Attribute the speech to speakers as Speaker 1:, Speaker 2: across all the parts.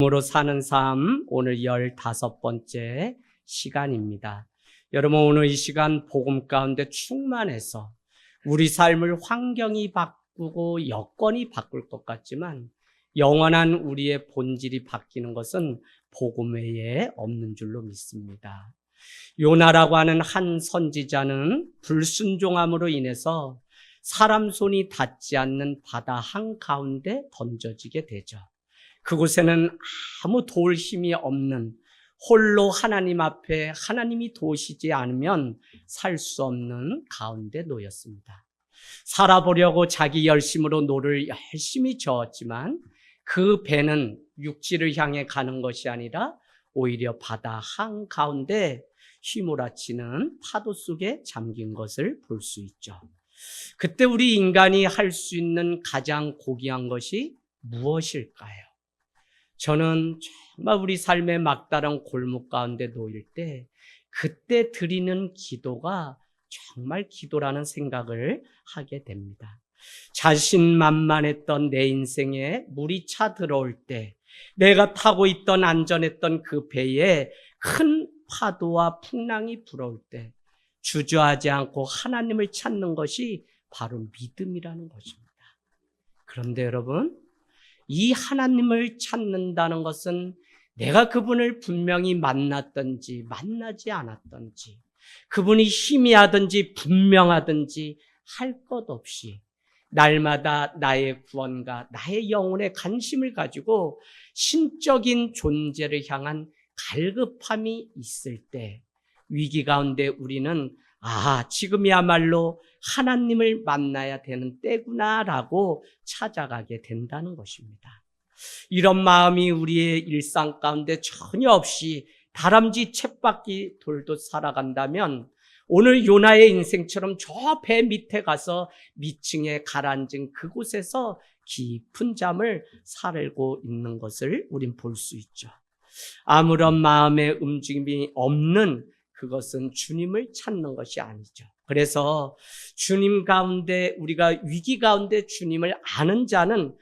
Speaker 1: 으로 사는 삶, 오늘 15번째 시간입니다. 여러분, 오늘 이 시간 복음 가운데 충만해서 우리 삶을 환경이 바꾸고 여건이 바꿀 것 같지만 영원한 우리의 본질이 바뀌는 것은 복음 외에 없는 줄로 믿습니다. 요나라고 하는 한 선지자는 불순종함으로 인해서 사람 손이 닿지 않는 바다 한가운데 던져지게 되죠. 그곳에는 아무 도울 힘이 없는 홀로 하나님 앞에 하나님이 도우시지 않으면 살 수 없는 가운데 놓였습니다. 살아보려고 자기 열심으로 노를 열심히 저었지만 그 배는 육지를 향해 가는 것이 아니라 오히려 바다 한가운데 휘몰아치는 파도 속에 잠긴 것을 볼 수 있죠. 그때 우리 인간이 할 수 있는 가장 고귀한 것이 무엇일까요? 저는 정말 우리 삶의 막다른 골목 가운데 놓일 때 그때 드리는 기도가 정말 기도라는 생각을 하게 됩니다. 자신만만했던 내 인생에 물이 차 들어올 때 내가 타고 있던 안전했던 그 배에 큰 파도와 풍랑이 불어올 때 주저하지 않고 하나님을 찾는 것이 바로 믿음이라는 것입니다. 그런데 여러분, 이 하나님을 찾는다는 것은 내가 그분을 분명히 만났든지 만나지 않았든지 그분이 희미하든지 분명하든지 할 것 없이 날마다 나의 구원과 나의 영혼에 관심을 가지고 신적인 존재를 향한 갈급함이 있을 때 위기 가운데 우리는 지금이야말로 하나님을 만나야 되는 때구나라고 찾아가게 된다는 것입니다. 이런 마음이 우리의 일상 가운데 전혀 없이 다람쥐 쳇바퀴 돌듯 살아간다면 오늘 요나의 인생처럼 저 배 밑에 가서 미층에 가라앉은 그곳에서 깊은 잠을 살고 있는 것을 우린 볼 수 있죠. 아무런 마음의 움직임이 없는 그것은 주님을 찾는 것이 아니죠. 그래서 주님 가운데 우리가 위기 가운데 주님을 아는 자는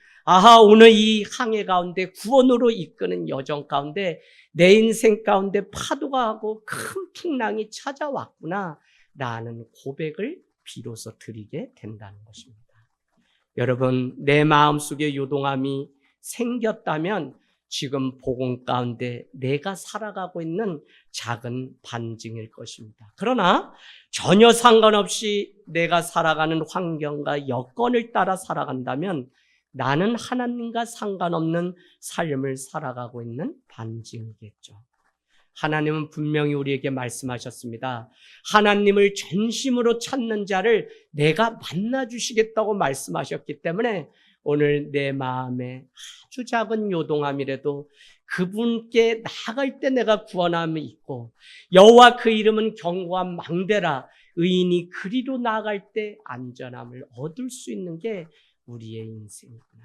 Speaker 1: 오늘 이 항해 가운데 구원으로 이끄는 여정 가운데 내 인생 가운데 파도가 하고 큰 풍랑이 찾아왔구나 라는 고백을 비로소 드리게 된다는 것입니다. 여러분, 내 마음속에 요동함이 생겼다면 지금 복음 가운데 내가 살아가고 있는 작은 반증일 것입니다. 그러나 전혀 상관없이 내가 살아가는 환경과 여건을 따라 살아간다면 나는 하나님과 상관없는 삶을 살아가고 있는 반증이겠죠. 하나님은 분명히 우리에게 말씀하셨습니다. 하나님을 전심으로 찾는 자를 내가 만나주시겠다고 말씀하셨기 때문에 오늘 내 마음에 아주 작은 요동함이라도 그분께 나아갈 때 내가 구원함이 있고 여호와 그 이름은 견고한 망대라 의인이 그리로 나아갈 때 안전함을 얻을 수 있는 게 우리의 인생이구나.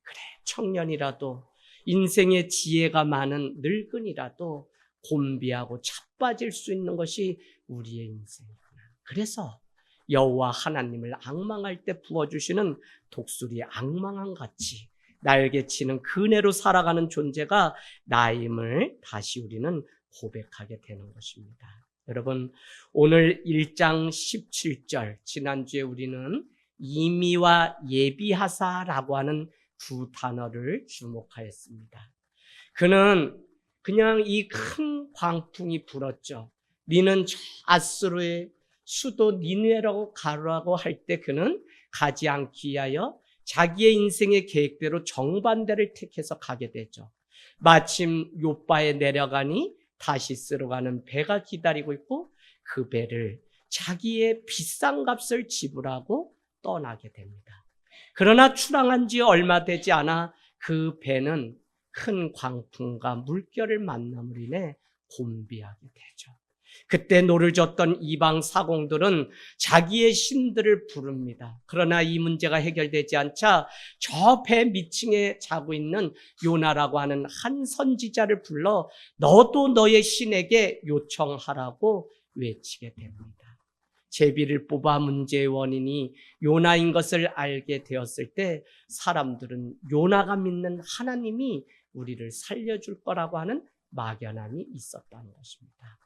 Speaker 1: 그래, 청년이라도 인생의 지혜가 많은 늙은이라도 곤비하고 자빠질 수 있는 것이 우리의 인생이구나. 그래서 여호와 하나님을 앙망할 때 부어주시는 독수리의 앙망함 같이 날개치는 그네로 살아가는 존재가 나임을 다시 우리는 고백하게 되는 것입니다. 여러분, 오늘 1장 17절 지난주에 우리는 이미와 예비하사라고 하는 두 단어를 주목하였습니다. 그는 그냥 이 큰 광풍이 불었죠. 니는 아수르의 수도 니느웨라고 가라고 할 때 그는 가지 않기 위하여 자기의 인생의 계획대로 정반대를 택해서 가게 되죠. 마침 요바에 내려가니 다시스로 가는 배가 기다리고 있고 그 배를 자기의 비싼 값을 지불하고 떠나게 됩니다. 그러나 출항한 지 얼마 되지 않아 그 배는 큰 광풍과 물결을 만남으로 인해 곤비하게 되죠. 그때 노를 젓던 이방 사공들은 자기의 신들을 부릅니다. 그러나 이 문제가 해결되지 않자 저 배 밑층에 자고 있는 요나라고 하는 한 선지자를 불러 너도 너의 신에게 요청하라고 외치게 됩니다. 제비를 뽑아 문제의 원인이 요나인 것을 알게 되었을 때 사람들은 요나가 믿는 하나님이 우리를 살려줄 거라고 하는 막연함이 있었다는 것입니다.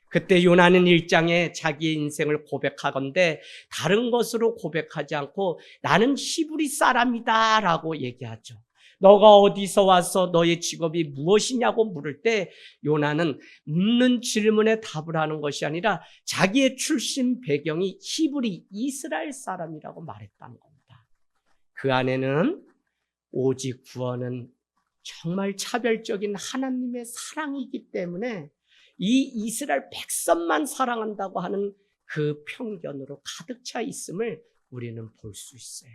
Speaker 1: 그때 요나는 1장에 자기의 인생을 고백하건대 다른 것으로 고백하지 않고 나는 히브리 사람이다 라고 얘기하죠. 너가 어디서 와서 너의 직업이 무엇이냐고 물을 때 요나는 묻는 질문에 답을 하는 것이 아니라 자기의 출신 배경이 히브리 이스라엘 사람이라고 말했다는 겁니다. 그 안에는 오직 구원은 정말 차별적인 하나님의 사랑이기 때문에 이 이스라엘 백성만 사랑한다고 하는 그 편견으로 가득 차 있음을 우리는 볼 수 있어요.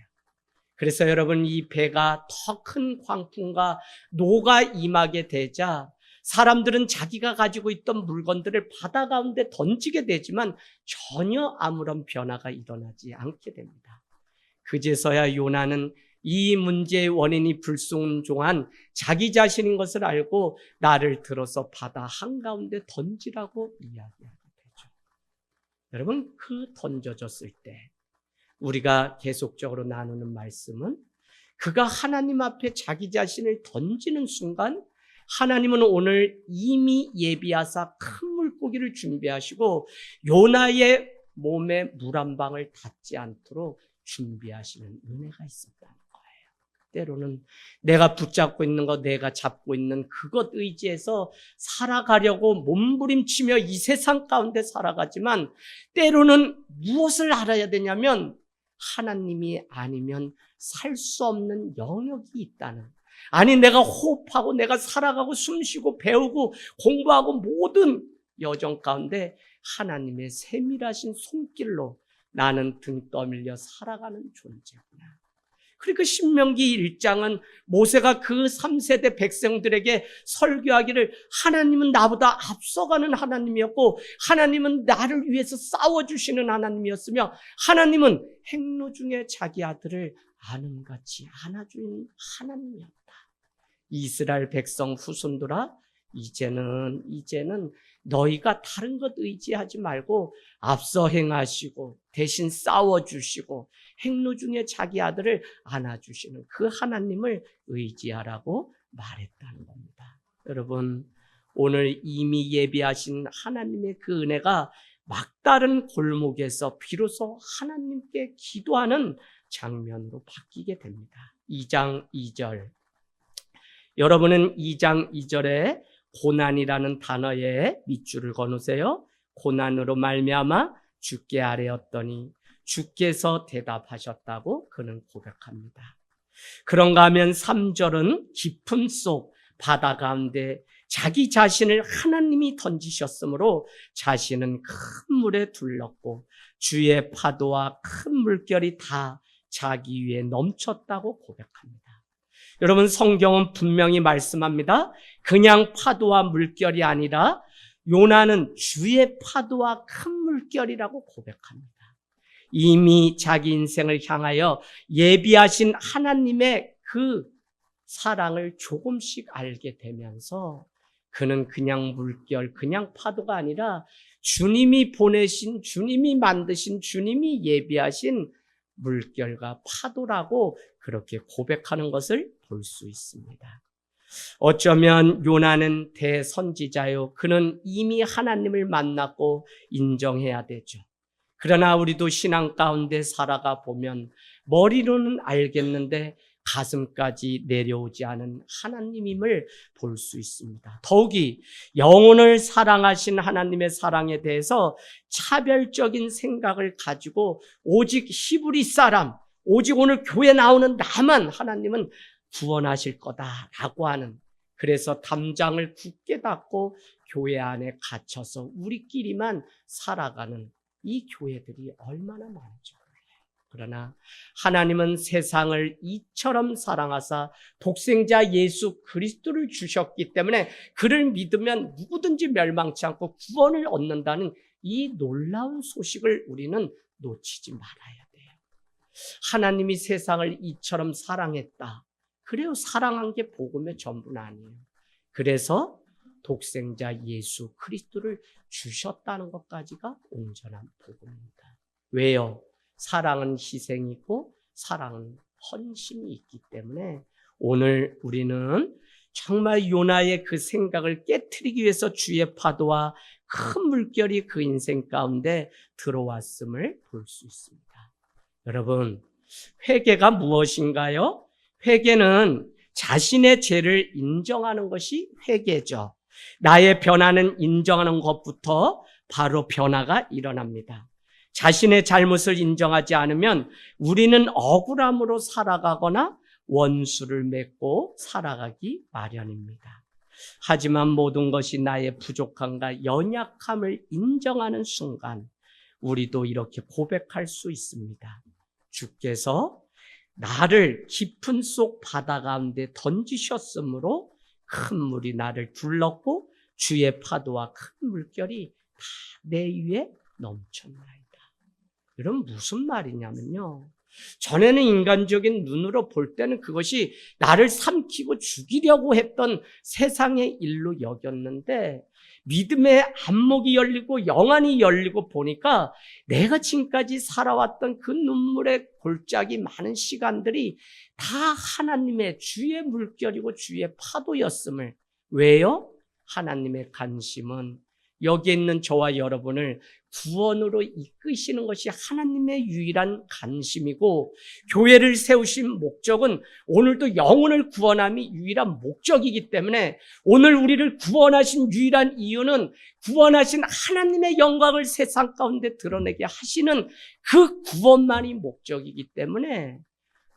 Speaker 1: 그래서 여러분, 이 배가 더 큰 광풍과 노가 임하게 되자 사람들은 자기가 가지고 있던 물건들을 바다 가운데 던지게 되지만 전혀 아무런 변화가 일어나지 않게 됩니다. 그제서야 요나는 이 문제의 원인이 불순종한 자기 자신인 것을 알고 나를 들어서 바다 한가운데 던지라고 이야기하게 되죠. 여러분, 그 던져졌을 때 우리가 계속적으로 나누는 말씀은 그가 하나님 앞에 자기 자신을 던지는 순간 하나님은 오늘 이미 예비하사 큰 물고기를 준비하시고 요나의 몸에 물 한 방울 닿지 않도록 준비하시는 은혜가 있었다는 거예요. 때로는 내가 붙잡고 있는 것, 내가 잡고 있는 그것 의지해서 살아가려고 몸부림치며 이 세상 가운데 살아가지만 때로는 무엇을 알아야 되냐면 하나님이 아니면 살 수 없는 영역이 있다는, 아니 내가 호흡하고 내가 살아가고 숨쉬고 배우고 공부하고 모든 여정 가운데 하나님의 세밀하신 손길로 나는 등 떠밀려 살아가는 존재구나. 그리고 신명기 1장은 모세가 그 3세대 백성들에게 설교하기를 하나님은 나보다 앞서가는 하나님이었고 하나님은 나를 위해서 싸워주시는 하나님이었으며 하나님은 행로 중에 자기 아들을 아는같이 안아주는 하나님이었다. 이스라엘 백성 후손들아, 이제는 너희가 다른 것 의지하지 말고 앞서 행하시고 대신 싸워주시고 행로 중에 자기 아들을 안아주시는 그 하나님을 의지하라고 말했다는 겁니다. 여러분, 오늘 이미 예비하신 하나님의 그 은혜가 막다른 골목에서 비로소 하나님께 기도하는 장면으로 바뀌게 됩니다. 2장 2절. 여러분은 2장 2절에 고난이라는 단어에 밑줄을 거놓으세요. 고난으로 말미암아 주께 아뢰었더니 주께서 대답하셨다고 그는 고백합니다. 그런가 하면 3절은 깊음 속 바다 가운데 자기 자신을 하나님이 던지셨으므로 자신은 큰 물에 둘렀고 주의 파도와 큰 물결이 다 자기 위에 넘쳤다고 고백합니다. 여러분, 성경은 분명히 말씀합니다. 그냥 파도와 물결이 아니라 요나는 주의 파도와 큰 물결이라고 고백합니다. 이미 자기 인생을 향하여 예비하신 하나님의 그 사랑을 조금씩 알게 되면서 그는 그냥 물결, 그냥 파도가 아니라 주님이 보내신, 주님이 만드신, 주님이 예비하신 물결과 파도라고 그렇게 고백하는 것을 볼 수 있습니다. 어쩌면 요나는 대선지자요. 그는 이미 하나님을 만났고 인정해야 되죠. 그러나 우리도 신앙 가운데 살아가 보면 머리로는 알겠는데 가슴까지 내려오지 않은 하나님임을 볼 수 있습니다. 더욱이 영혼을 사랑하신 하나님의 사랑에 대해서 차별적인 생각을 가지고 오직 히브리 사람, 오직 오늘 교회 나오는 나만 하나님은 구원하실 거다라고 하는, 그래서 담장을 굳게 닫고 교회 안에 갇혀서 우리끼리만 살아가는 이 교회들이 얼마나 많죠. 그러나 하나님은 세상을 이처럼 사랑하사 독생자 예수 그리스도를 주셨기 때문에 그를 믿으면 누구든지 멸망치 않고 구원을 얻는다는 이 놀라운 소식을 우리는 놓치지 말아야 돼요. 하나님이 세상을 이처럼 사랑했다. 그래요. 사랑한 게 복음의 전부는 아니에요. 그래서 독생자 예수 그리스도를 주셨다는 것까지가 온전한 복음입니다. 왜요? 사랑은 희생이고 사랑은 헌신이 있기 때문에 오늘 우리는 정말 요나의 그 생각을 깨트리기 위해서 주의 파도와 큰 물결이 그 인생 가운데 들어왔음을 볼 수 있습니다. 여러분, 회개가 무엇인가요? 회개는 자신의 죄를 인정하는 것이 회개죠. 나의 변화는 인정하는 것부터 바로 변화가 일어납니다. 자신의 잘못을 인정하지 않으면 우리는 억울함으로 살아가거나 원수를 맺고 살아가기 마련입니다. 하지만 모든 것이 나의 부족함과 연약함을 인정하는 순간 우리도 이렇게 고백할 수 있습니다. 주께서 나를 깊은 속 바다 가운데 던지셨으므로 큰 물이 나를 둘렀고 주의 파도와 큰 물결이 다 내 위에 넘쳤나이다. 이런 무슨 말이냐면요. 전에는 인간적인 눈으로 볼 때는 그것이 나를 삼키고 죽이려고 했던 세상의 일로 여겼는데 믿음의 안목이 열리고 영안이 열리고 보니까 내가 지금까지 살아왔던 그 눈물의 골짜기 많은 시간들이 다 하나님의 주의 물결이고 주의 파도였음을. 왜요? 하나님의 관심은 여기에 있는 저와 여러분을 구원으로 이끄시는 것이 하나님의 유일한 관심이고 교회를 세우신 목적은 오늘도 영혼을 구원함이 유일한 목적이기 때문에 오늘 우리를 구원하신 유일한 이유는 구원하신 하나님의 영광을 세상 가운데 드러내게 하시는 그 구원만이 목적이기 때문에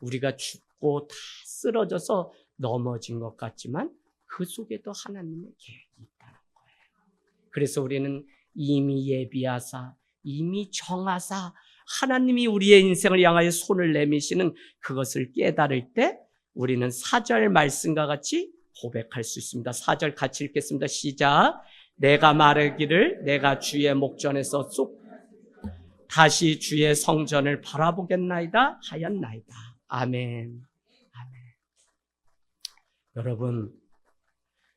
Speaker 1: 우리가 죽고 다 쓰러져서 넘어진 것 같지만 그 속에도 하나님의 계획이 있다는 거예요. 그래서 우리는 이미 예비하사, 이미 정하사 하나님이 우리의 인생을 향하여 손을 내미시는 그것을 깨달을 때 우리는 4절 말씀과 같이 고백할 수 있습니다. 4절 같이 읽겠습니다. 시작. 내가 말하기를 내가 주의 목전에서 쏙 다시 주의 성전을 바라보겠나이다 하였나이다. 아멘. 아멘. 여러분,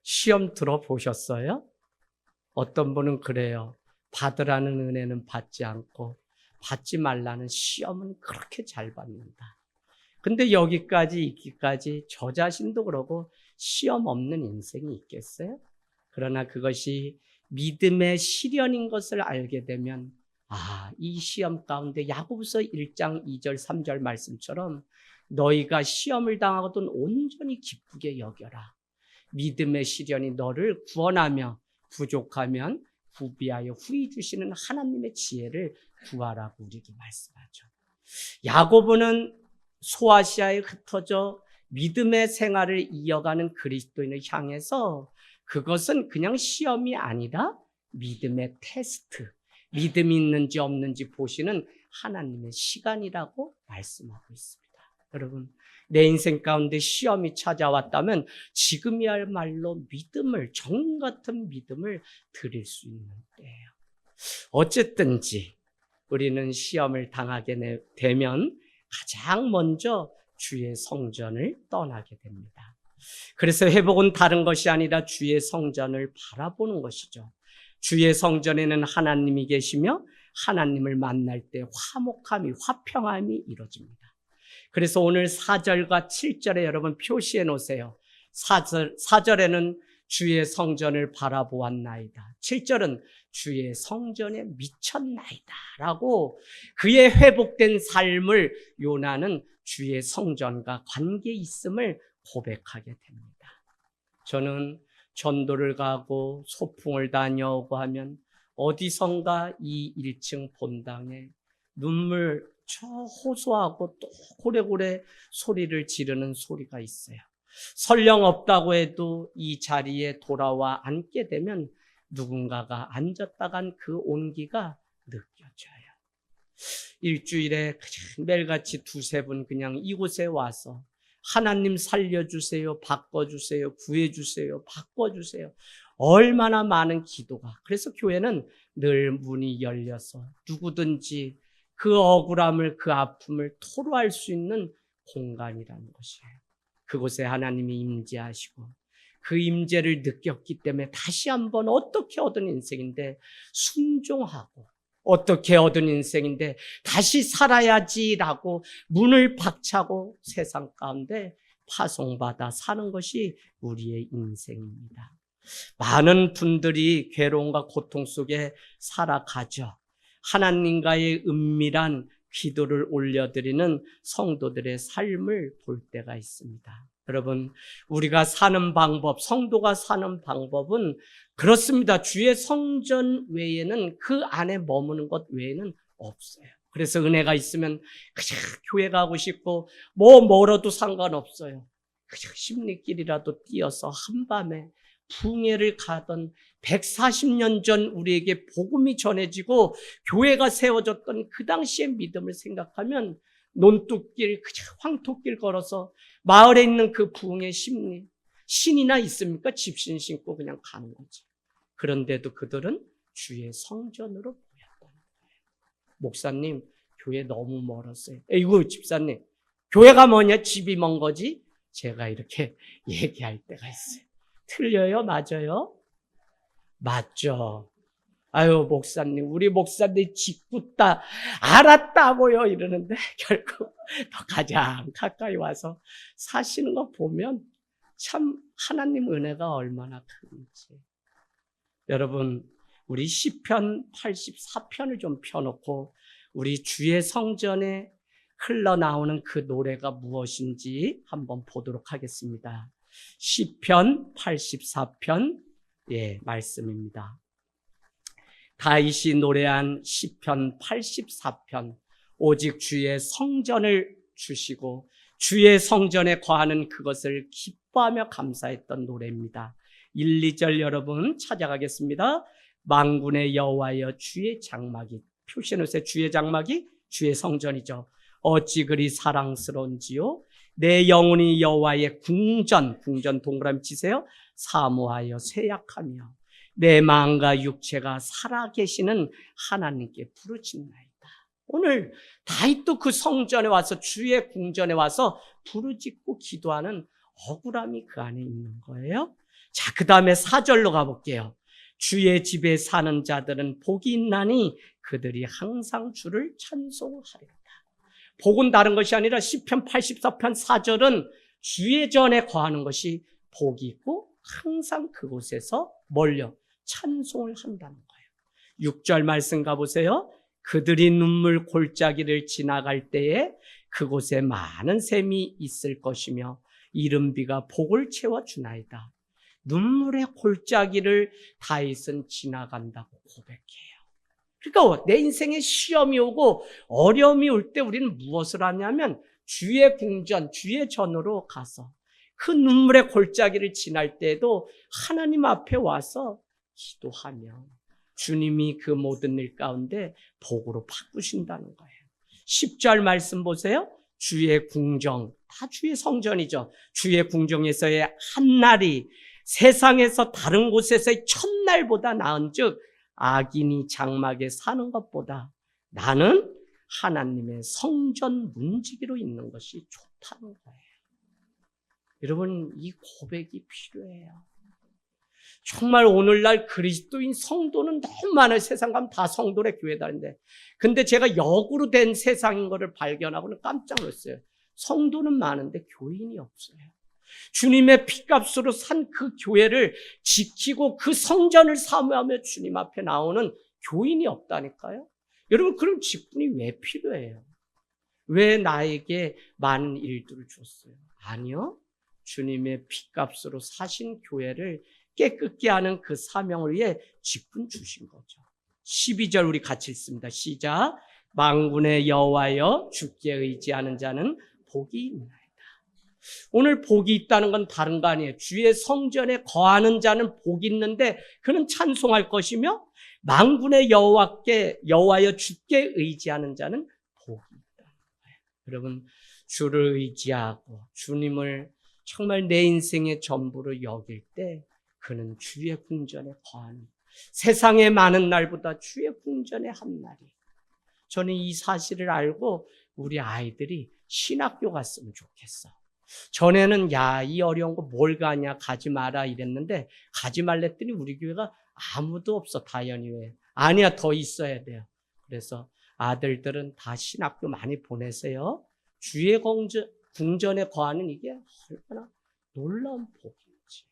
Speaker 1: 시험 들어보셨어요? 어떤 분은 그래요. 받으라는 은혜는 받지 않고 받지 말라는 시험은 그렇게 잘 받는다. 근데 여기까지 있기까지 저 자신도 그러고 시험 없는 인생이 있겠어요? 그러나 그것이 믿음의 시련인 것을 알게 되면 이 시험 가운데 야고보서 1장 2절 3절 말씀처럼 너희가 시험을 당하거든 온전히 기쁘게 여겨라. 믿음의 시련이 너를 구원하며 부족하면 구비하여 후히 주시는 하나님의 지혜를 구하라고 우리에게 말씀하죠. 야고보는 소아시아에 흩어져 믿음의 생활을 이어가는 그리스도인을 향해서 그것은 그냥 시험이 아니라 믿음의 테스트, 믿음이 있는지 없는지 보시는 하나님의 시간이라고 말씀하고 있습니다. 여러분, 내 인생 가운데 시험이 찾아왔다면 지금이야말로 믿음을, 정금 같은 믿음을 드릴 수 있는 때예요. 어쨌든지 우리는 시험을 당하게 되면 가장 먼저 주의 성전을 떠나게 됩니다. 그래서 회복은 다른 것이 아니라 주의 성전을 바라보는 것이죠. 주의 성전에는 하나님이 계시며 하나님을 만날 때 화목함이, 화평함이 이루어집니다. 그래서 오늘 4절과 7절에 여러분 표시해 놓으세요. 4절에는 주의 성전을 바라보았나이다. 7절은 주의 성전에 미쳤나이다 라고 그의 회복된 삶을 요나는 주의 성전과 관계 있음을 고백하게 됩니다. 저는 전도를 가고 소풍을 다녀오고 하면 어디선가 이 1층 본당에 눈물 저 호소하고 또 고래고래 소리를 지르는 소리가 있어요. 설령 없다고 해도 이 자리에 돌아와 앉게 되면 누군가가 앉았다간 그 온기가 느껴져요. 일주일에 매일같이 두세 번 그냥 이곳에 와서 하나님 살려주세요, 바꿔주세요, 구해주세요, 바꿔주세요. 얼마나 많은 기도가. 그래서 교회는 늘 문이 열려서 누구든지 그 억울함을, 그 아픔을 토로할 수 있는 공간이라는 것이에요. 그곳에 하나님이 임재하시고 그 임재를 느꼈기 때문에 다시 한번 어떻게 얻은 인생인데 순종하고 어떻게 얻은 인생인데 다시 살아야지라고 문을 박차고 세상 가운데 파송받아 사는 것이 우리의 인생입니다. 많은 분들이 괴로움과 고통 속에 살아가죠. 하나님과의 은밀한 기도를 올려드리는 성도들의 삶을 볼 때가 있습니다. 여러분, 우리가 사는 방법, 성도가 사는 방법은 그렇습니다. 주의 성전 외에는 그 안에 머무는 것 외에는 없어요. 그래서 은혜가 있으면 그냥 교회 가고 싶고 멀어도 상관없어요. 그냥 십리길이라도 뛰어서 한밤에 풍예를 가던 140년 전 우리에게 복음이 전해지고 교회가 세워졌던 그 당시의 믿음을 생각하면 논뚝길, 그냥 황토길 걸어서 마을에 있는 그 부흥의 심리, 신이나 있습니까? 집신 신고 그냥 가는 거지. 그런데도 그들은 주의 성전으로 보였다는 거예요. 목사님, 교회 너무 멀었어요. 에이구, 집사님, 교회가 뭐냐? 집이 먼 거지? 제가 이렇게 얘기할 때가 있어요. 틀려요? 맞아요? 맞죠. 아유, 목사님, 우리 목사님 짓궂다, 알았다고요 이러는데 결국 더 가장 가까이 와서 사시는 거 보면 참 하나님 은혜가 얼마나 큰지. 여러분, 우리 시편 84편을 좀 펴놓고 우리 주의 성전에 흘러나오는 그 노래가 무엇인지 한번 보도록 하겠습니다. 시편 84편 말씀입니다. 다윗이 노래한 시편 84편, 오직 주의 성전을 주시고 주의 성전에 거하는 그것을 기뻐하며 감사했던 노래입니다. 1, 2절 여러분 찾아가겠습니다. 만군의 여호와여 주의 장막이, 표시해놓으세요. 주의 장막이 주의 성전이죠. 어찌 그리 사랑스러운지요. 내 영혼이 여호와의 궁전 동그라미 치세요. 사모하여 쇠약하며 내 마음과 육체가 살아계시는 하나님께 부르짖나이다. 오늘 다윗도 그 성전에 와서 주의 궁전에 와서 부르짖고 기도하는 억울함이 그 안에 있는 거예요. 자, 그 다음에 4절로 가볼게요. 주의 집에 사는 자들은 복이 있나니 그들이 항상 주를 찬송하리로다. 복은 다른 것이 아니라 시편 84편 4절은 주의 전에 거하는 것이 복이 있고 항상 그곳에서 찬송을 한다는 거예요. 6절 말씀 가보세요. 그들이 눈물 골짜기를 지나갈 때에 그곳에 많은 샘이 있을 것이며 이른비가 복을 채워주나이다. 눈물의 골짜기를 다윗은 지나간다고 고백해요. 그러니까 내 인생에 시험이 오고 어려움이 올 때 우리는 무엇을 하냐면 주의 궁전, 주의 전으로 가서 그 눈물의 골짜기를 지날 때에도 하나님 앞에 와서 기도하며 주님이 그 모든 일 가운데 복으로 바꾸신다는 거예요. 10절 말씀 보세요. 주의 궁정, 다 주의 성전이죠. 주의 궁정에서의 한 날이 세상에서 다른 곳에서의 첫날보다 나은즉 악인이 장막에 사는 것보다 나는 하나님의 성전 문지기로 있는 것이 좋다는 거예요. 여러분, 이 고백이 필요해요. 정말 오늘날 그리스도인 성도는 너무 많아요. 세상 가면 다 성도래, 교회 다닌데. 근데 제가 역으로 된 세상인 것을 발견하고는 깜짝 놀랐어요. 성도는 많은데 교인이 없어요. 주님의 피값으로 산 그 교회를 지키고 그 성전을 사모하며 주님 앞에 나오는 교인이 없다니까요. 여러분, 그럼 직분이 왜 필요해요? 왜 나에게 많은 일들을 줬어요? 아니요. 주님의 피값으로 사신 교회를 깨끗게 하는 그 사명을 위해 직분 주신 거죠. 12절 우리 같이 읽습니다. 시작. 만군의 여호와여 주께 의지하는 자는 복이 있나이다. 오늘 복이 있다는 건 다른 거 아니에요. 주의 성전에 거하는 자는 복이 있는데 그는 찬송할 것이며 만군의 여호와여 주께 의지하는 자는 복이 있다는 거예요. 여러분, 주를 의지하고 주님을 정말 내 인생의 전부로 여길 때 그는 주의 궁전에 거하는, 세상의 많은 날보다 주의 궁전의 한 날이. 저는 이 사실을 알고 우리 아이들이 신학교 갔으면 좋겠어. 전에는 이 어려운 거 뭘 가냐, 가지 마라 이랬는데 가지 말랬더니 우리 교회가 아무도 없어. 다연이 왜? 아니야, 더 있어야 돼요. 그래서 아들들은 다 신학교 많이 보내세요. 주의 궁전에 거하는 이게 얼마나 놀라운 복인지.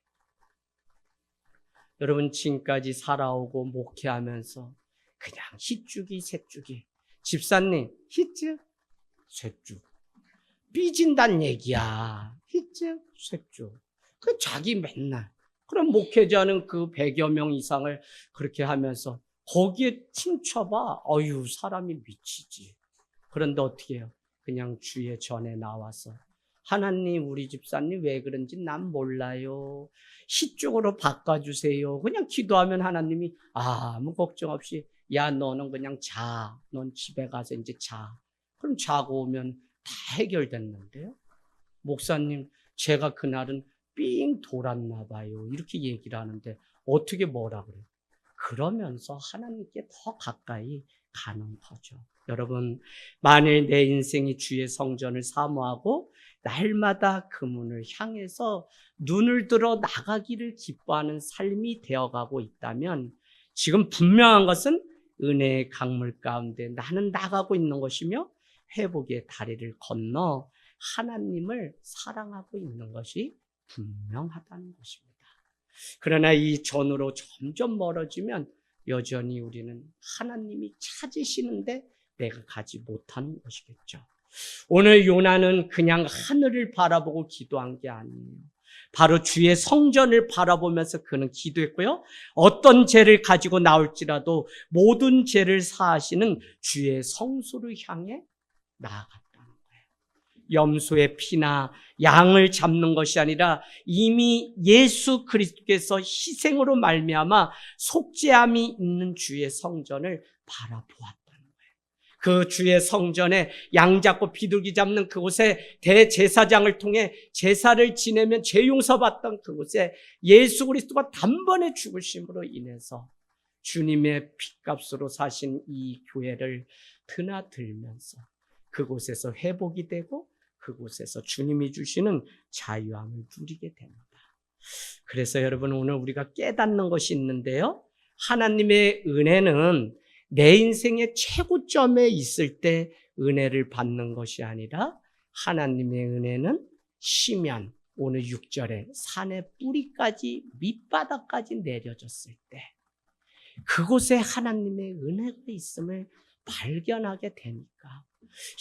Speaker 1: 여러분, 지금까지 살아오고 목회하면서 그냥 힛죽이 셋죽이, 집사님 힛죽 셋죽, 삐진단 얘기야. 힛죽 셋죽. 그 자기 맨날 그럼 목회자는 그 100여 명 이상을 그렇게 하면서 거기에 춤춰봐. 어휴, 사람이 미치지. 그런데 어떻게 해요? 그냥 주의 전에 나와서 하나님, 우리 집사님 왜 그런지 난 몰라요. 힛쪽으로 바꿔주세요. 그냥 기도하면 하나님이 아무 걱정 없이 야, 너는 그냥 자. 넌 집에 가서 이제 자. 그럼 자고 오면 다 해결됐는데요. 목사님, 제가 그날은 삥 돌았나 봐요. 이렇게 얘기를 하는데 어떻게 뭐라 그래요? 그러면서 하나님께 더 가까이 가는 거죠. 여러분, 만일 내 인생이 주의 성전을 사모하고 날마다 그 문을 향해서 눈을 들어 나가기를 기뻐하는 삶이 되어가고 있다면 지금 분명한 것은 은혜의 강물 가운데 나는 나가고 있는 것이며 회복의 다리를 건너 하나님을 사랑하고 있는 것이 분명하다는 것입니다. 그러나 이 전으로 점점 멀어지면 여전히 우리는 하나님이 찾으시는데 내가 가지 못하는 것이겠죠. 오늘 요나는 그냥 하늘을 바라보고 기도한 게 아니에요. 바로 주의 성전을 바라보면서 그는 기도했고요. 어떤 죄를 가지고 나올지라도 모든 죄를 사하시는 주의 성소를 향해 나아갔다는 거예요. 염소의 피나 양을 잡는 것이 아니라 이미 예수 그리스도께서 희생으로 말미암아 속죄함이 있는 주의 성전을 바라보았다는 거예요. 그 주의 성전에 양 잡고 비둘기 잡는 그곳에 대제사장을 통해 제사를 지내면 죄 용서받던 그곳에 예수 그리스도가 단번에 죽으심으로 인해서 주님의 핏값으로 사신 이 교회를 드나들면서 그곳에서 회복이 되고 그곳에서 주님이 주시는 자유함을 누리게 됩니다. 그래서 여러분, 오늘 우리가 깨닫는 것이 있는데요. 하나님의 은혜는 내 인생의 최고점에 있을 때 은혜를 받는 것이 아니라 하나님의 은혜는 시면 오늘 6절에 산의 뿌리까지 밑바닥까지 내려졌을 때 그곳에 하나님의 은혜가 있음을 발견하게 되니까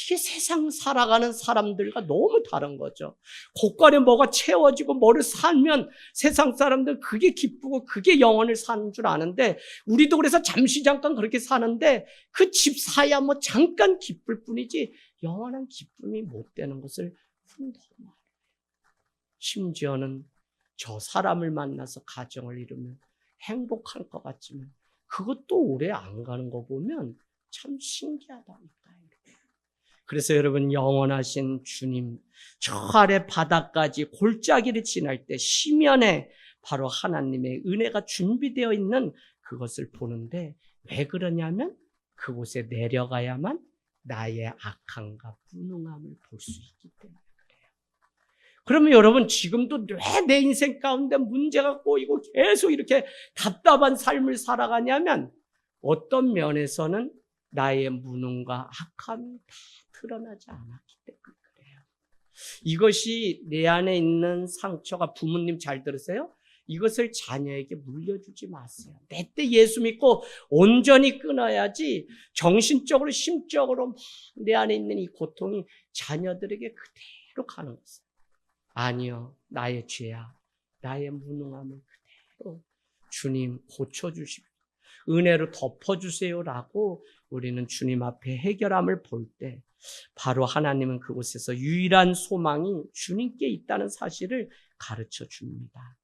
Speaker 1: 이게 세상 살아가는 사람들과 너무 다른 거죠. 고깔에 뭐가 채워지고 뭐를 살면 세상 사람들 그게 기쁘고 그게 영원을 사는 줄 아는데 우리도 그래서 잠시 잠깐 그렇게 사는데 그 집 사야 뭐 잠깐 기쁠 뿐이지 영원한 기쁨이 못 되는 것을 훈독하고 심지어는 저 사람을 만나서 가정을 이루면 행복할 것 같지만 그것도 오래 안 가는 거 보면 참 신기하다니까요. 그래서 여러분, 영원하신 주님, 저 아래 바다까지 골짜기를 지날 때 시면에 바로 하나님의 은혜가 준비되어 있는 그것을 보는데 왜 그러냐면 그곳에 내려가야만 나의 악함과 무능함을 볼 수 있기 때문에 그래요. 그러면 여러분, 지금도 왜 내 인생 가운데 문제가 꼬이고 계속 이렇게 답답한 삶을 살아가냐면 어떤 면에서는 나의 무능과 악함이 다 드러나지 않았기 때문에 그래요. 이것이 내 안에 있는 상처가, 부모님 잘 들으세요? 이것을 자녀에게 물려주지 마세요. 내 때 예수 믿고 온전히 끊어야지 정신적으로 심적으로 내 안에 있는 이 고통이 자녀들에게 그대로 가는 것이에요. 아니요, 나의 죄야, 나의 무능함을 그대로 주님 고쳐주십시오. 은혜로 덮어주세요라고 우리는 주님 앞에 해결함을 볼 때 바로 하나님은 그곳에서 유일한 소망이 주님께 있다는 사실을 가르쳐 줍니다.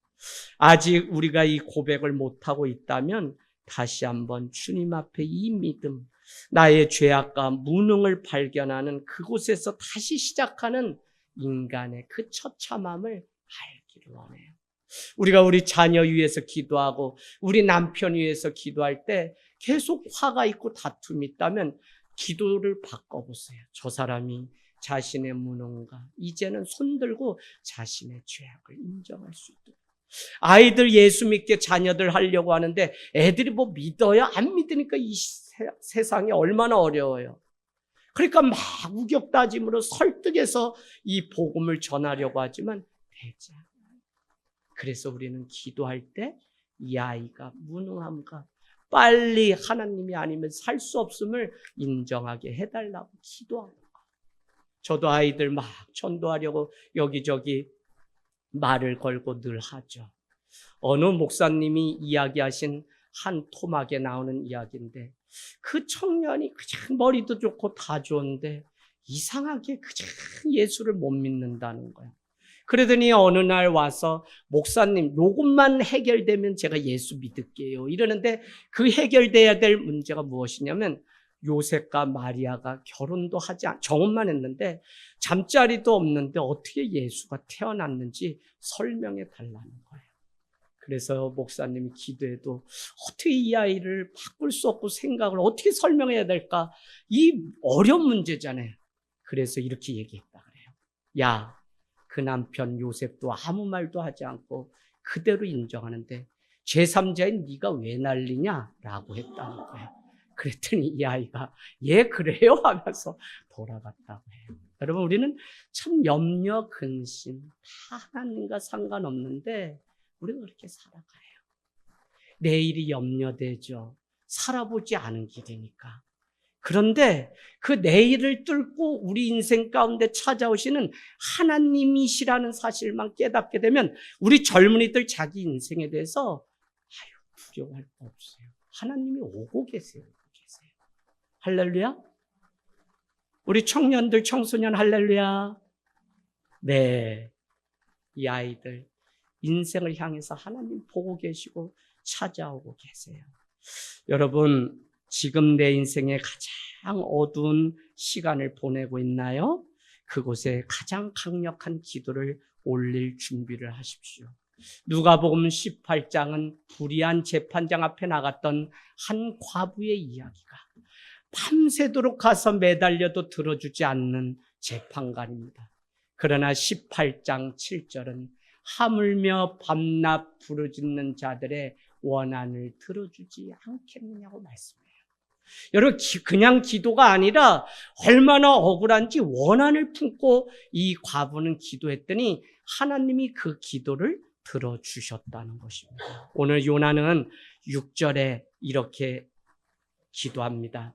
Speaker 1: 아직 우리가 이 고백을 못하고 있다면 다시 한번 주님 앞에 이 믿음, 나의 죄악과 무능을 발견하는 그곳에서 다시 시작하는 인간의 그 처참함을 알기를 원해요. 우리가 우리 자녀 위해서 기도하고 우리 남편 위해서 기도할 때 계속 화가 있고 다툼이 있다면 기도를 바꿔보세요. 저 사람이 자신의 무능과 이제는 손들고 자신의 죄악을 인정할 수 있도록. 아이들 예수 믿게 자녀들 하려고 하는데 애들이 뭐 믿어요? 안 믿으니까 이 세상이 얼마나 어려워요. 그러니까 막 우격다짐으로 설득해서 이 복음을 전하려고 하지만 되지 않아요. 그래서 우리는 기도할 때 이 아이가 무능함과 빨리 하나님이 아니면 살 수 없음을 인정하게 해달라고 기도하는 거예요. 저도 아이들 막 전도하려고 여기저기 말을 걸고 늘 하죠. 어느 목사님이 이야기하신 한 토막에 나오는 이야기인데 그 청년이 그냥 머리도 좋고 다 좋은데 이상하게 그냥 예수를 못 믿는다는 거예요. 그러더니 어느 날 와서 목사님 요것만 해결되면 제가 예수 믿을게요 이러는데 그 해결돼야 될 문제가 무엇이냐면 요셉과 마리아가 결혼도 정혼만 했는데 잠자리도 없는데 어떻게 예수가 태어났는지 설명해 달라는 거예요. 그래서 목사님이 기도해도 어떻게 이 아이를 바꿀 수 없고 생각을 어떻게 설명해야 될까? 이 어려운 문제잖아요. 그래서 이렇게 얘기했다 그래요. 야, 그 남편 요셉도 아무 말도 하지 않고 그대로 인정하는데 제3자인 네가 왜 난리냐라고 했다는 거예요. 그랬더니 이 아이가 예 그래요 하면서 돌아갔다고 해요. 여러분 우리는 참 염려 근심 다 하나님과 상관없는데 우리가 그렇게 살아가요. 내일이 염려되죠. 살아보지 않은 길이니까. 그런데 그 내일을 뚫고 우리 인생 가운데 찾아오시는 하나님이시라는 사실만 깨닫게 되면 우리 젊은이들 자기 인생에 대해서 두려워할 거 없어요. 하나님이 오고 계세요. 할렐루야. 우리 청년들, 청소년 할렐루야. 네, 이 아이들 인생을 향해서 하나님 보고 계시고 찾아오고 계세요. 여러분 지금 내 인생에 가장 어두운 시간을 보내고 있나요? 그곳에 가장 강력한 기도를 올릴 준비를 하십시오. 누가복음 18장은 불의한 재판장 앞에 나갔던 한 과부의 이야기가 밤새도록 가서 매달려도 들어주지 않는 재판관입니다. 그러나 18장 7절은 하물며 밤낮 부르짖는 자들의 원한을 들어주지 않겠느냐고 말씀해요. 여러분 그냥 기도가 아니라 얼마나 억울한지 원한을 품고 이 과부는 기도했더니 하나님이 그 기도를 들어주셨다는 것입니다. 오늘 요나는 6절에 이렇게 기도합니다.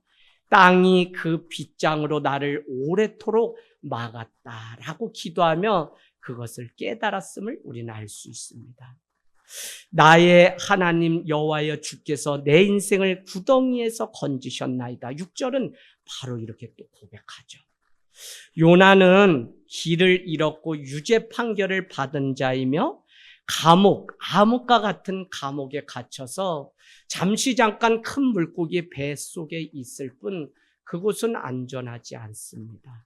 Speaker 1: 땅이 그 빗장으로 나를 오래도록 막았다라고 기도하며 그것을 깨달았음을 우리는 알 수 있습니다. 나의 하나님 여호와여 주께서 내 인생을 구덩이에서 건지셨나이다. 6절은 바로 이렇게 또 고백하죠. 요나는 길을 잃었고 유죄 판결을 받은 자이며 암흑과 같은 감옥에 갇혀서 잠깐 큰 물고기 배 속에 있을 뿐 그곳은 안전하지 않습니다.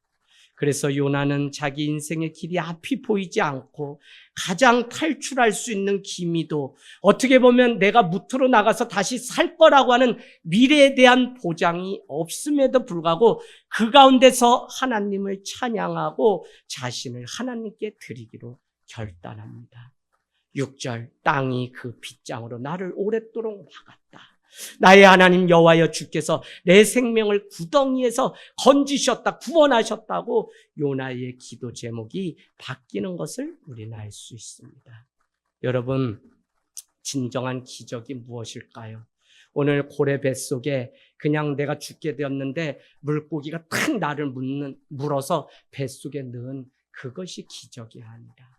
Speaker 1: 그래서 요나는 자기 인생의 길이 앞이 보이지 않고 가장 탈출할 수 있는 기미도 어떻게 보면 내가 무트로 나가서 다시 살 거라고 하는 미래에 대한 보장이 없음에도 불구하고 그 가운데서 하나님을 찬양하고 자신을 하나님께 드리기로 결단합니다. 6절 땅이 그 빗장으로 나를 오랫도록 막았다. 나의 하나님 여호와여 주께서 내 생명을 구덩이에서 건지셨다, 구원하셨다고 요나의 기도 제목이 바뀌는 것을 우리는 알 수 있습니다. 여러분, 진정한 기적이 무엇일까요? 오늘 고래 뱃속에 그냥 내가 죽게 되었는데 물고기가 탁 나를 물어서 뱃속에 넣은 그것이 기적이 아니라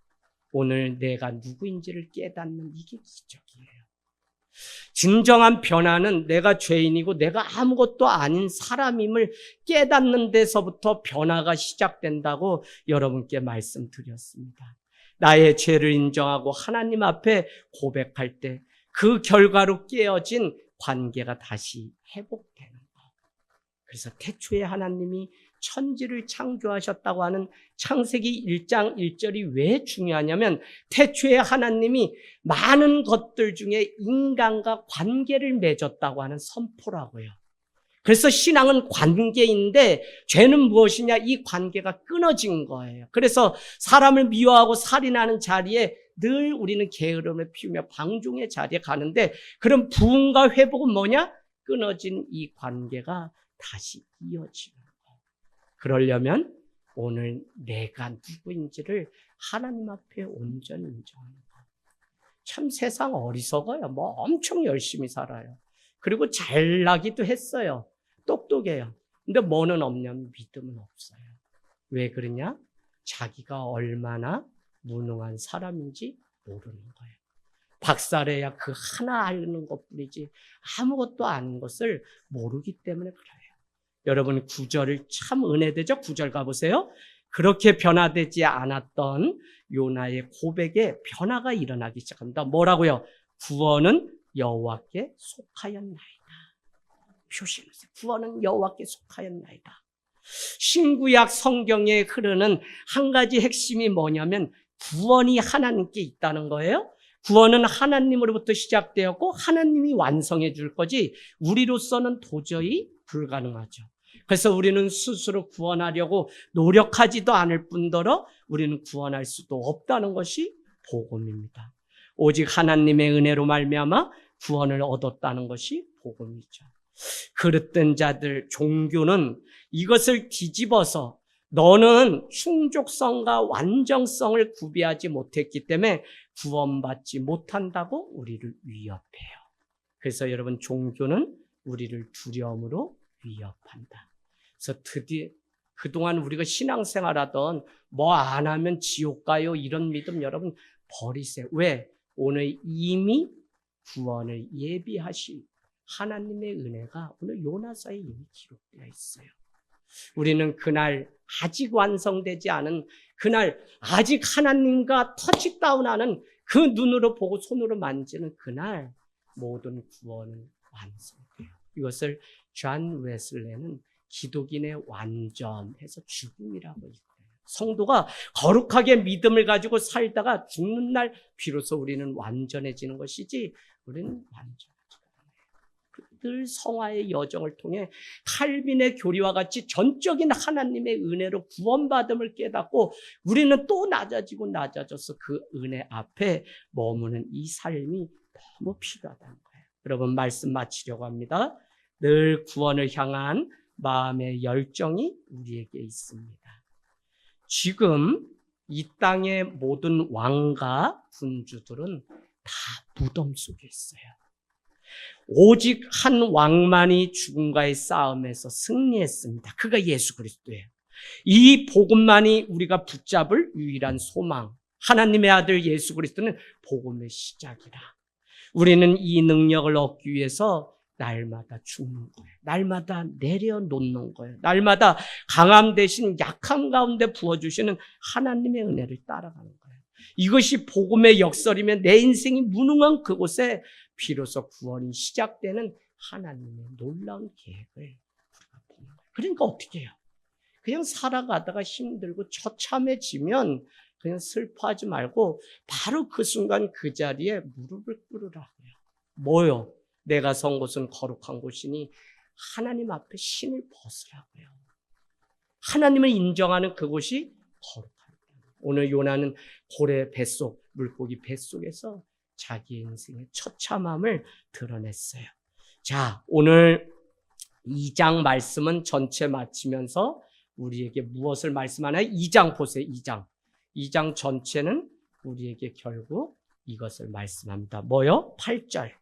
Speaker 1: 오늘 내가 누구인지를 깨닫는 이게 기적이에요. 진정한 변화는 내가 죄인이고 내가 아무것도 아닌 사람임을 깨닫는 데서부터 변화가 시작된다고 여러분께 말씀드렸습니다. 나의 죄를 인정하고 하나님 앞에 고백할 때 그 결과로 깨어진 관계가 다시 회복되는 것. 그래서 태초에 하나님이 천지를 창조하셨다고 하는 창세기 1장 1절이 왜 중요하냐면 태초에 하나님이 많은 것들 중에 인간과 관계를 맺었다고 하는 선포라고요. 그래서 신앙은 관계인데 죄는 무엇이냐? 이 관계가 끊어진 거예요. 그래서 사람을 미워하고 살인하는 자리에 늘 우리는 게으름을 피우며 방종의 자리에 가는데 그럼 부흥과 회복은 뭐냐? 끊어진 이 관계가 다시 이어지는 거예요. 그러려면 오늘 내가 누구인지를 하나님 앞에 온전히 인정하는 것. 참 세상 어리석어요. 뭐 엄청 열심히 살아요. 그리고 잘나기도 했어요. 똑똑해요. 근데 뭐는 없냐면 믿음은 없어요. 왜 그러냐? 자기가 얼마나 무능한 사람인지 모르는 거예요. 박사래야 그 하나 아는 것뿐이지 아무것도 아는 것을 모르기 때문에 그래요. 여러분 9절을 참 은혜되죠? 9절 가보세요. 그렇게 변화되지 않았던 요나의 고백에 변화가 일어나기 시작합니다. 뭐라고요? 구원은 여호와께 속하였나이다. 표시해주세요. 구원은 여호와께 속하였나이다. 신구약 성경에 흐르는 한 가지 핵심이 뭐냐면 구원이 하나님께 있다는 거예요. 구원은 하나님으로부터 시작되었고 하나님이 완성해 줄 거지 우리로서는 도저히 불가능하죠. 그래서 우리는 스스로 구원하려고 노력하지도 않을 뿐더러 우리는 구원할 수도 없다는 것이 복음입니다. 오직 하나님의 은혜로 말미암아 구원을 얻었다는 것이 복음이죠. 그릇된 자들, 종교는 이것을 뒤집어서 너는 충족성과 완전성을 구비하지 못했기 때문에 구원받지 못한다고 우리를 위협해요. 그래서 여러분 종교는 우리를 두려움으로 위협한다. 그래서 드디어 그동안 우리가 신앙생활하던 뭐 안 하면 지옥 가요 이런 믿음 여러분 버리세요. 왜? 오늘 이미 구원을 예비하실 하나님의 은혜가 오늘 요나서에 이미 기록되어 있어요. 우리는 그날 아직 완성되지 않은 그날 아직 하나님과 터치다운하는 그 눈으로 보고 손으로 만지는 그날 모든 구원은 완성돼요. 이것을 존 웨슬레는 기독인의 완전해서 죽음이라고 얘기해요. 성도가 거룩하게 믿음을 가지고 살다가 죽는 날 비로소 우리는 완전해지는 것이지 우리는 완전하지 않아요. 늘 성화의 여정을 통해 칼빈의 교리와 같이 전적인 하나님의 은혜로 구원받음을 깨닫고 우리는 또 낮아지고 낮아져서 그 은혜 앞에 머무는 이 삶이 너무 필요하다는 거예요. 여러분 말씀 마치려고 합니다. 늘 구원을 향한 마음의 열정이 우리에게 있습니다. 지금 이 땅의 모든 왕과 군주들은 다 무덤 속에 있어요. 오직 한 왕만이 죽음과의 싸움에서 승리했습니다. 그가 예수 그리스도예요. 이 복음만이 우리가 붙잡을 유일한 소망. 하나님의 아들 예수 그리스도는 복음의 시작이라. 우리는 이 능력을 얻기 위해서 날마다 죽는 거예요. 날마다 내려놓는 거예요. 날마다 강함 대신 약함 가운데 부어주시는 하나님의 은혜를 따라가는 거예요. 이것이 복음의 역설이면 내 인생이 무능한 그곳에 비로소 구원이 시작되는 하나님의 놀라운 계획을 우리가 보는 거예요. 그러니까 어떻게 해요? 그냥 살아가다가 힘들고 처참해지면 그냥 슬퍼하지 말고 바로 그 순간 그 자리에 무릎을 꿇으라고요. 뭐요? 내가 선 곳은 거룩한 곳이니 하나님 앞에 신을 벗으라고요. 하나님을 인정하는 그곳이 거룩합니다. 오늘 요나는 고래 뱃속, 물고기 뱃속에서 자기 인생의 처참함을 드러냈어요. 자, 오늘 2장 말씀은 전체 마치면서 우리에게 무엇을 말씀하나요? 2장 보세요. 2장 전체는 우리에게 결국 이것을 말씀합니다. 뭐요? 8절.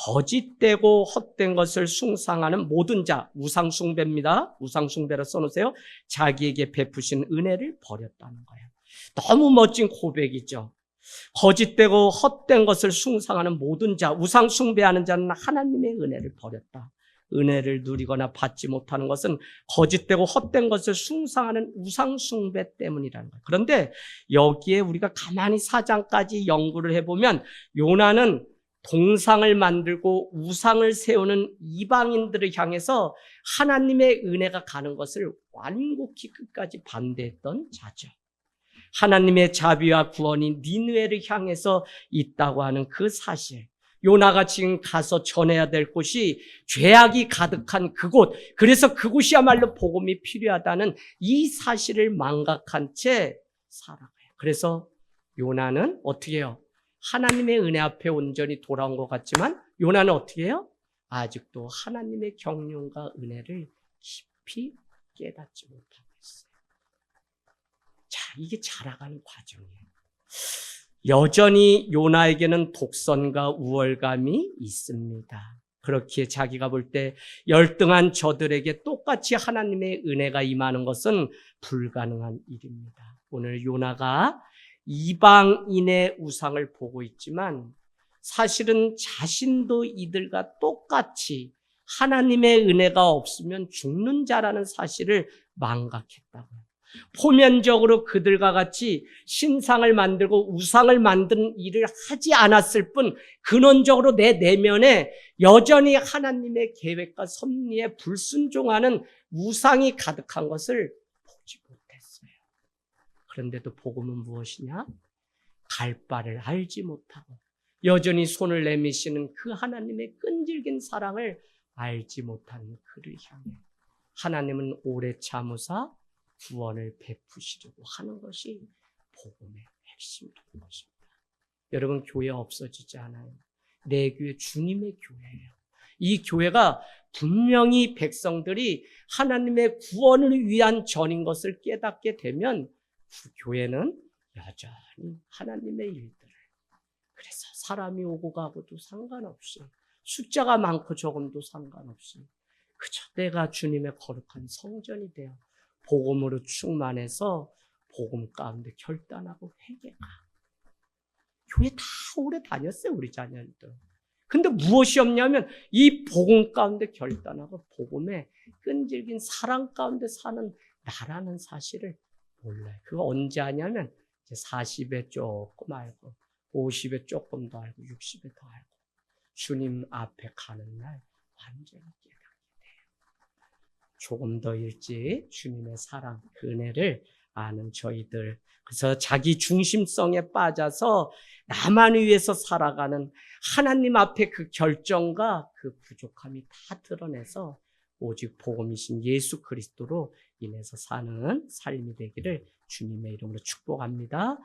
Speaker 1: 거짓되고 헛된 것을 숭상하는 모든 자, 우상숭배입니다. 우상숭배로 써놓으세요. 자기에게 베푸신 은혜를 버렸다는 거예요. 너무 멋진 고백이죠. 거짓되고 헛된 것을 숭상하는 모든 자, 우상숭배하는 자는 하나님의 은혜를 버렸다. 은혜를 누리거나 받지 못하는 것은 거짓되고 헛된 것을 숭상하는 우상숭배 때문이라는 거예요. 그런데 여기에 우리가 가만히 4장까지 연구를 해보면 요나는 동상을 만들고 우상을 세우는 이방인들을 향해서 하나님의 은혜가 가는 것을 완곡히 끝까지 반대했던 자죠. 하나님의 자비와 구원이 니느웨를 향해서 있다고 하는 그 사실, 요나가 지금 가서 전해야 될 곳이 죄악이 가득한 그곳, 그래서 그곳이야말로 복음이 필요하다는 이 사실을 망각한 채 살아가요. 그래서 요나는 어떻게 해요? 하나님의 은혜 앞에 온전히 돌아온 것 같지만 요나는 어떻게 해요? 아직도 하나님의 경륜과 은혜를 깊이 깨닫지 못하고 있어요. 자, 이게 자라가는 과정이에요. 여전히 요나에게는 독선과 우월감이 있습니다. 그렇기에 자기가 볼 때 열등한 저들에게 똑같이 하나님의 은혜가 임하는 것은 불가능한 일입니다. 오늘 요나가 이방인의 우상을 보고 있지만 사실은 자신도 이들과 똑같이 하나님의 은혜가 없으면 죽는 자라는 사실을 망각했다고요. 포면적으로 그들과 같이 신상을 만들고 우상을 만드는 일을 하지 않았을 뿐 근원적으로 내 내면에 여전히 하나님의 계획과 섭리에 불순종하는 우상이 가득한 것을 보지 못했어요. 그런데도 복음은 무엇이냐? 갈 바를 알지 못하고 여전히 손을 내미시는 그 하나님의 끈질긴 사랑을 알지 못하는 그를 향해 하나님은 오래 참으사 구원을 베푸시려고 하는 것이 복음의 핵심인 것입니다. 여러분, 교회 없어지지 않아요. 내 교회 주님의 교회예요. 이 교회가 분명히 백성들이 하나님의 구원을 위한 전인 것을 깨닫게 되면 그 교회는 여전히 하나님의 일들을, 그래서 사람이 오고 가고도 상관없이 숫자가 많고 적음도 상관없이 그저 내가 주님의 거룩한 성전이 되어 복음으로 충만해서 복음 가운데 결단하고 회개가. 교회 다 오래 다녔어요, 우리 자녀들. 근데 무엇이 없냐면 이 복음 가운데 결단하고 복음의 끈질긴 사랑 가운데 사는 나라는 사실을 몰라요. 그거 언제 하냐면 이제 40에 조금 알고 50에 조금 더 알고 60에 더 알고 주님 앞에 가는 날 완전히 깨닫게 돼요. 조금 더 일찍 주님의 사랑, 그 은혜를 아는 저희들. 그래서 자기 중심성에 빠져서 나만 위해서 살아가는 하나님 앞에 그 결정과 그 부족함이 다 드러내서 오직 복음이신 예수 그리스도로 인해서 사는 삶이 되기를 주님의 이름으로 축복합니다.